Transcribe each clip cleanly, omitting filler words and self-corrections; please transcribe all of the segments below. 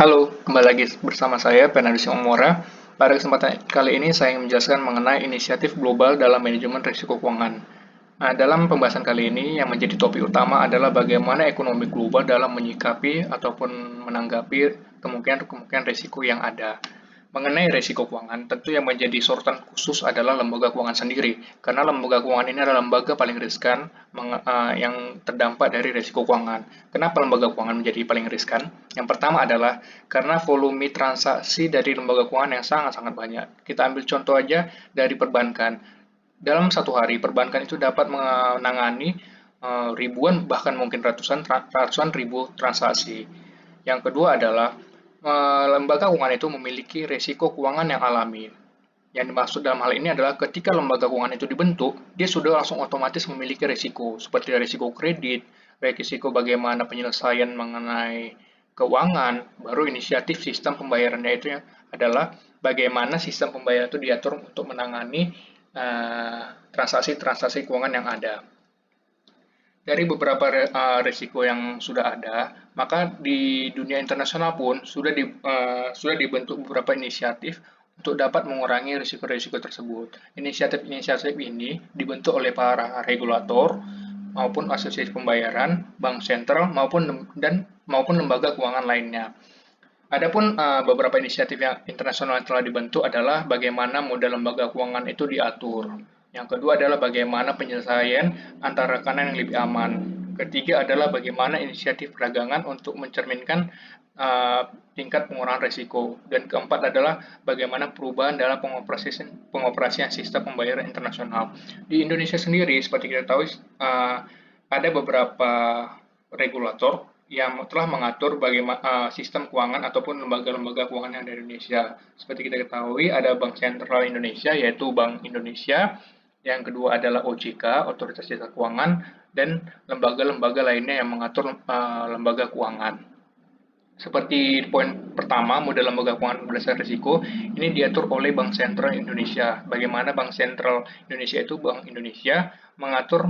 Halo, kembali lagi bersama saya, Fernandes Omora. Pada kesempatan kali ini saya ingin menjelaskan mengenai inisiatif global dalam manajemen risiko keuangan. Nah, dalam pembahasan kali ini yang menjadi topik utama adalah bagaimana ekonomi global dalam menyikapi ataupun menanggapi kemungkinan-kemungkinan risiko yang ada. Mengenai risiko keuangan, tentu yang menjadi sorotan khusus adalah lembaga keuangan sendiri, karena lembaga keuangan ini adalah lembaga paling riskan yang terdampak dari risiko keuangan. Kenapa lembaga keuangan menjadi paling riskan? Yang pertama adalah karena volume transaksi dari lembaga keuangan yang sangat-sangat banyak. Kita ambil contoh aja dari perbankan. Dalam satu hari, perbankan itu dapat menangani ribuan bahkan mungkin ratusan ribu transaksi. Yang kedua adalah lembaga keuangan itu memiliki risiko keuangan yang alami. Yang dimaksud dalam hal ini adalah ketika lembaga keuangan itu dibentuk, dia sudah langsung otomatis memiliki risiko, seperti risiko kredit, risiko bagaimana penyelesaian mengenai keuangan, baru inisiatif sistem pembayarannya itu adalah bagaimana sistem pembayaran itu diatur untuk menangani transaksi-transaksi keuangan yang ada. Dari beberapa risiko yang sudah ada, maka di dunia internasional pun sudah dibentuk beberapa inisiatif untuk dapat mengurangi risiko-risiko tersebut. Inisiatif-inisiatif ini dibentuk oleh para regulator maupun asosiasi pembayaran, bank sentral maupun lembaga keuangan lainnya. Adapun beberapa inisiatif yang internasional yang telah dibentuk adalah bagaimana modal lembaga keuangan itu diatur. Yang kedua adalah bagaimana penyelesaian antar rekanan yang lebih aman. Ketiga adalah bagaimana inisiatif perdagangan untuk mencerminkan tingkat pengurangan risiko. Dan keempat adalah bagaimana perubahan dalam pengoperasian sistem pembayaran internasional. Di Indonesia sendiri, seperti kita tahu, ada beberapa regulator yang telah mengatur bagaimana sistem keuangan ataupun lembaga-lembaga keuangan yang ada di Indonesia. Seperti kita ketahui, ada Bank Sentral Indonesia, yaitu Bank Indonesia. Yang kedua adalah OJK, Otoritas Jasa Keuangan, dan lembaga-lembaga lainnya yang mengatur lembaga keuangan. Seperti poin pertama, model lembaga keuangan berdasarkan risiko, ini diatur oleh Bank Sentral Indonesia. Bagaimana Bank Sentral Indonesia itu, Bank Indonesia mengatur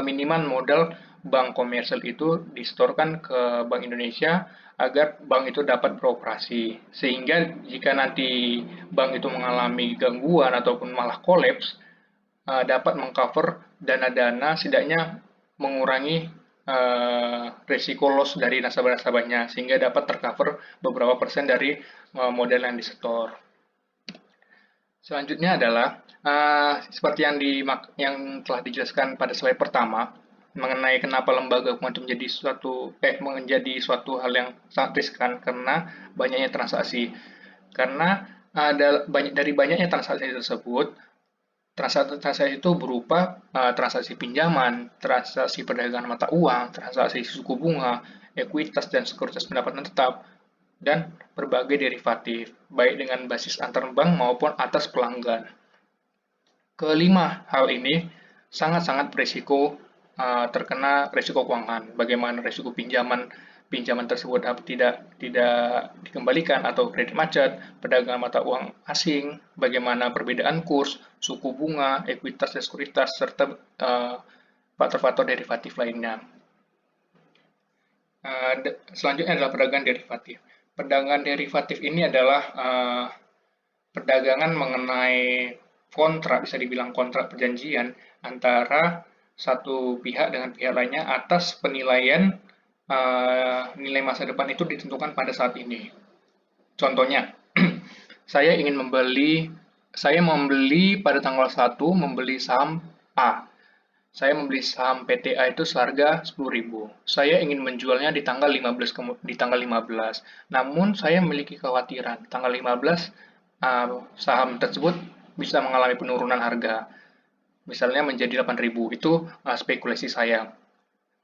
minimal modal bank komersial itu disetorkan ke Bank Indonesia agar bank itu dapat beroperasi. Sehingga jika nanti bank itu mengalami gangguan ataupun malah kolaps, dapat mengcover dana-dana setidaknya mengurangi risiko loss dari nasabah-nasabahnya sehingga dapat tercover beberapa persen dari modal yang disetor. Selanjutnya adalah seperti yang telah dijelaskan pada slide pertama mengenai kenapa lembaga keuangan itu menjadi suatu hal yang sangat riskan karena banyaknya transaksi. Karena dari banyaknya transaksi tersebut, transaksi itu berupa transaksi pinjaman, transaksi perdagangan mata uang, transaksi suku bunga, ekuitas dan sekuritas pendapatan tetap, dan berbagai derivatif, baik dengan basis antar bank maupun atas pelanggan. Kelima hal ini sangat-sangat berisiko terkena risiko keuangan. Bagaimana risiko pinjaman tersebut tidak dikembalikan atau kredit macet, perdagangan mata uang asing, bagaimana perbedaan kurs, suku bunga, ekuitas dan sekuritas, serta faktor-faktor derivatif lainnya. Selanjutnya adalah perdagangan derivatif. Perdagangan derivatif ini adalah perdagangan mengenai kontrak, bisa dibilang kontrak perjanjian antara satu pihak dengan pihak lainnya atas penilaian nilai masa depan itu ditentukan pada saat ini. Contohnya, saya membeli pada tanggal 1 membeli saham A. Saya membeli saham PTA itu seharga 10.000. Saya ingin menjualnya di tanggal 15. Namun saya memiliki kekhawatiran tanggal 15 saham tersebut bisa mengalami penurunan harga. Misalnya menjadi 8.000. Itu spekulasi saya.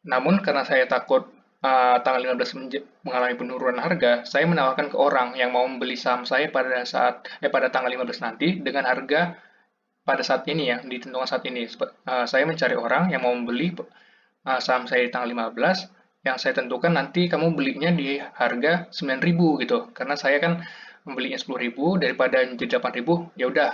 Namun karena saya takut tanggal 15 mengalami penurunan harga, saya menawarkan ke orang yang mau membeli saham saya pada tanggal 15 nanti dengan harga pada saat ini ya, ditentukan saat ini. Saya mencari orang yang mau membeli saham saya di tanggal 15, yang saya tentukan nanti kamu belinya di harga 9.000 gitu. Karena saya kan membelinya 10.000 daripada menjadi 8.000, ya udah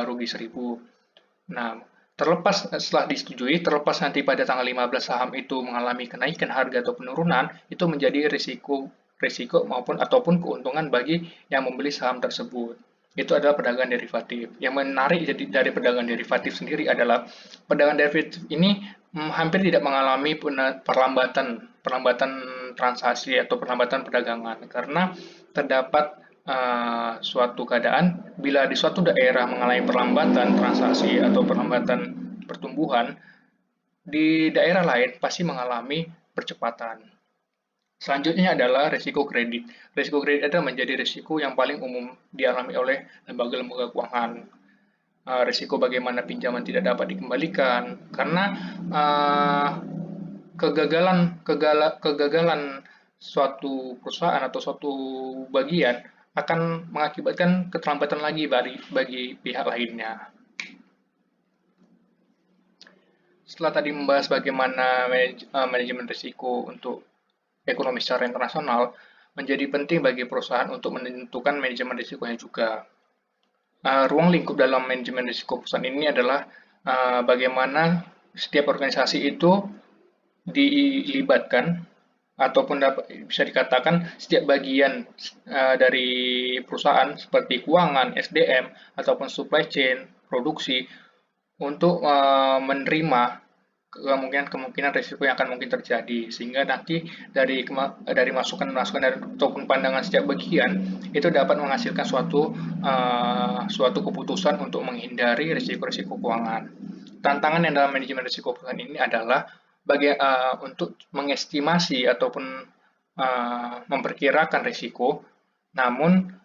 rugi 1.000. Nah, setelah disetujui, terlepas nanti pada tanggal 15 saham itu mengalami kenaikan harga atau penurunan, itu menjadi risiko risiko ataupun keuntungan bagi yang membeli saham tersebut. Itu adalah perdagangan derivatif. Yang menarik dari perdagangan derivatif sendiri adalah perdagangan derivatif ini hampir tidak mengalami perlambatan transaksi atau perlambatan perdagangan karena terdapat suatu keadaan bila di suatu daerah mengalami perlambatan transaksi atau perlambatan pertumbuhan, di daerah lain pasti mengalami percepatan. Selanjutnya adalah risiko kredit. Risiko kredit adalah menjadi risiko yang paling umum dialami oleh lembaga-lembaga keuangan. Risiko bagaimana pinjaman tidak dapat dikembalikan karena kegagalan suatu perusahaan atau suatu bagian akan mengakibatkan keterlambatan lagi bagi pihak lainnya. Setelah tadi membahas bagaimana manajemen risiko untuk ekonomi secara internasional, menjadi penting bagi perusahaan untuk menentukan manajemen risikonya juga. Ruang lingkup dalam manajemen risiko perusahaan ini adalah bagaimana setiap organisasi itu dilibatkan ataupun bisa dikatakan setiap bagian dari perusahaan seperti keuangan, SDM, ataupun supply chain, produksi untuk menerima kemungkinan risiko yang akan mungkin terjadi sehingga nanti dari masukan-masukan ataupun pandangan setiap bagian itu dapat menghasilkan suatu keputusan untuk menghindari risiko-risiko keuangan. Tantangan yang dalam manajemen risiko perusahaan ini adalah untuk mengestimasi ataupun memperkirakan risiko, namun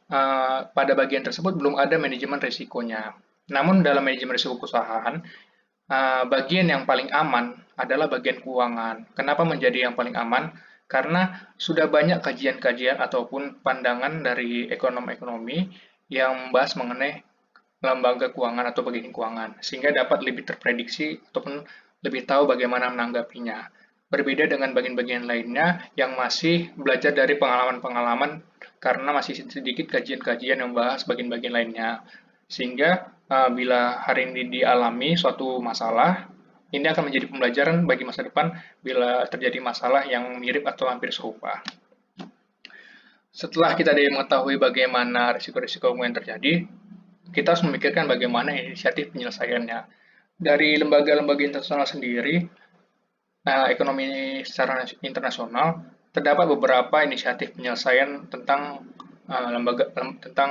pada bagian tersebut belum ada manajemen risikonya. Namun dalam manajemen risiko perusahaan, bagian yang paling aman adalah bagian keuangan. Kenapa menjadi yang paling aman? Karena sudah banyak kajian-kajian ataupun pandangan dari ekonomi yang membahas mengenai lembaga keuangan atau bagian keuangan, sehingga dapat lebih terprediksi ataupun lebih tahu bagaimana menanggapinya. Berbeda dengan bagian-bagian lainnya yang masih belajar dari pengalaman-pengalaman karena masih sedikit kajian-kajian yang membahas bagian-bagian lainnya. Sehingga bila hari ini dialami suatu masalah, ini akan menjadi pembelajaran bagi masa depan bila terjadi masalah yang mirip atau hampir serupa. Setelah kita mengetahui bagaimana risiko-risiko yang terjadi, kita harus memikirkan bagaimana inisiatif penyelesaiannya. Dari lembaga-lembaga internasional sendiri, ekonomi secara internasional, terdapat beberapa inisiatif penyelesaian tentang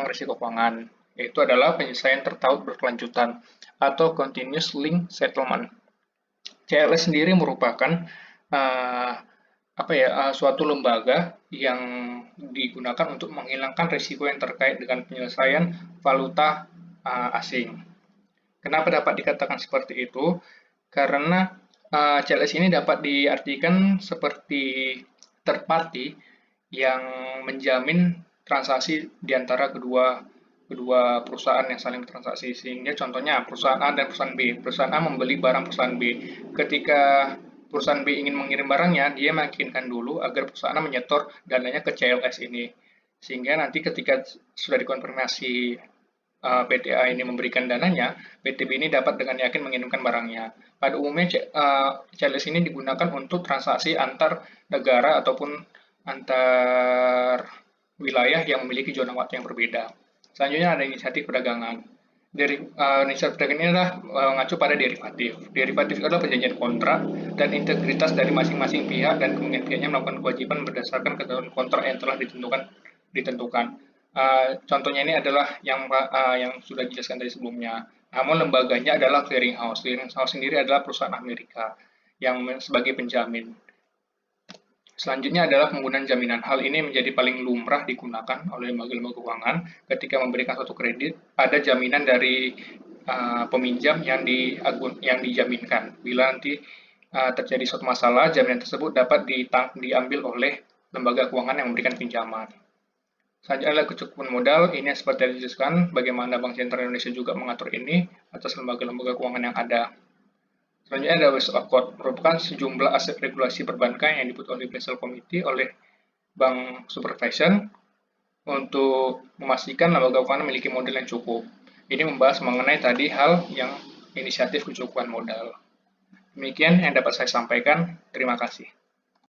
risiko keuangan, yaitu adalah penyelesaian tertaut berkelanjutan atau Continuous Link Settlement. CLS sendiri merupakan suatu lembaga yang digunakan untuk menghilangkan risiko yang terkait dengan penyelesaian valuta asing. Kenapa dapat dikatakan seperti itu? Karena CLS ini dapat diartikan seperti third party yang menjamin transaksi di antara kedua perusahaan yang saling bertransaksi. Sehingga contohnya perusahaan A dan perusahaan B. Perusahaan A membeli barang perusahaan B. Ketika perusahaan B ingin mengirim barangnya, dia meyakinkan dulu agar perusahaan A menyetor dananya ke CLS ini. Sehingga nanti ketika sudah dikonfirmasi PT A ini memberikan dananya, PT B ini dapat dengan yakin mengirimkan barangnya. Pada umumnya CLS ini digunakan untuk transaksi antar negara ataupun antar wilayah yang memiliki zona waktu yang berbeda. Selanjutnya ada inisiatif perdagangan. Inisiatif perdagangan ini adalah mengacu pada derivatif. Derivatif adalah perjanjian kontrak dan integritas dari masing-masing pihak dan kemudian pihaknya melakukan kewajiban berdasarkan ketentuan kontrak yang telah ditentukan. Contohnya ini adalah yang sudah dijelaskan dari sebelumnya. Namun lembaganya adalah clearing house. Clearing house sendiri adalah perusahaan Amerika yang sebagai penjamin. Selanjutnya adalah penggunaan jaminan. Hal ini menjadi paling lumrah digunakan oleh lembaga-lembaga keuangan ketika memberikan suatu kredit. Ada jaminan dari peminjam yang dijaminkan. Bila nanti terjadi suatu masalah, jaminan tersebut dapat diambil oleh lembaga keuangan yang memberikan pinjaman. Selanjutnya adalah kecukupan modal. Ini seperti yang dijelaskan bagaimana Bank Sentral Indonesia juga mengatur ini atas lembaga-lembaga keuangan yang ada. Selanjutnya ada Basel Accord, merupakan sejumlah aset regulasi perbankan yang dibuat oleh Basel Committee oleh Bank Supervision untuk memastikan lembaga keuangan memiliki modal yang cukup. Ini membahas mengenai tadi hal yang inisiatif kecukupan modal. Demikian yang dapat saya sampaikan. Terima kasih.